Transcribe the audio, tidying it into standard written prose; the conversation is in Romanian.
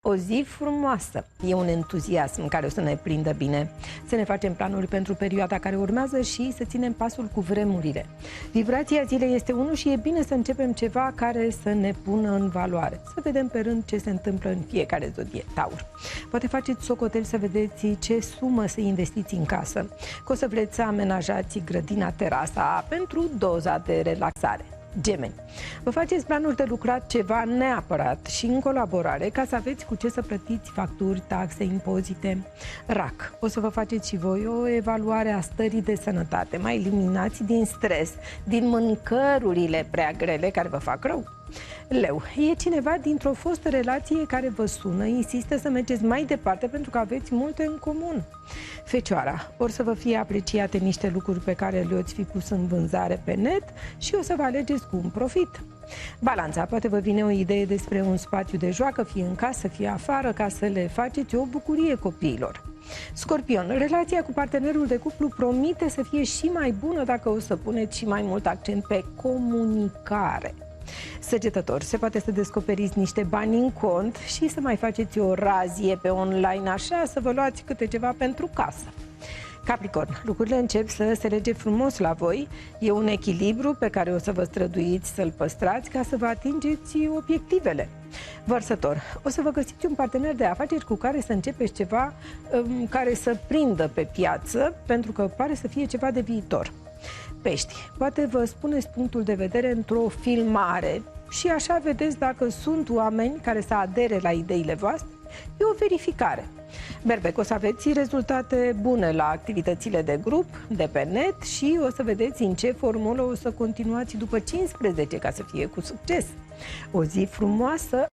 O zi frumoasă. E un entuziasm care o să ne prindă bine. Să ne facem planuri pentru perioada care urmează și să ținem pasul cu vremurile. Vibrația zilei este 1 și e bine să începem ceva care să ne pună în valoare. Să vedem pe rând ce se întâmplă în fiecare zodie. Taur. Poate faceți socotel să vedeți ce sumă să investiți în casă. Că o să vreți să amenajați grădina, terasa pentru doza de relaxare. Gemeni. Vă faceți planuri de lucrat ceva neapărat și în colaborare ca să aveți cu ce să plătiți facturi, taxe, impozite. Rac. O să vă faceți și voi o evaluare a stării de sănătate. Mai eliminați din stres, din mâncărurile prea grele care vă fac rău. Leu. E cineva dintr-o fostă relație care vă sună, insistă să mergeți mai departe pentru că aveți multe în comun. Fecioara. Or să vă fie apreciate niște lucruri pe care le-ați fi pus în vânzare pe net și o să vă alegeți cu un profit. Balanța. Poate vă vine o idee despre un spațiu de joacă, fie în casă, fie afară, ca să le faceți o bucurie copiilor. Scorpion. Relația cu partenerul de cuplu promite să fie și mai bună dacă o să puneți și mai mult accent pe comunicare. Săgetător. Se poate să descoperiți niște bani în cont și să mai faceți o razie pe online, așa, să vă luați câte ceva pentru casă. Capricorn. Lucrurile încep să se lege frumos la voi. E un echilibru pe care o să vă străduiți să-l păstrați ca să vă atingeți obiectivele. Vărsător. O să vă găsiți un partener de afaceri cu care să începeți ceva care să prindă pe piață, pentru că pare să fie ceva de viitor. Pești. Poate vă spuneți punctul de vedere într-o filmare și așa vedeți dacă sunt oameni care să adere la ideile voastre. E o verificare. Berbec. O să aveți rezultate bune la activitățile de grup, de pe net și o să vedeți în ce formulă o să continuați după 15 ca să fie cu succes. O zi frumoasă!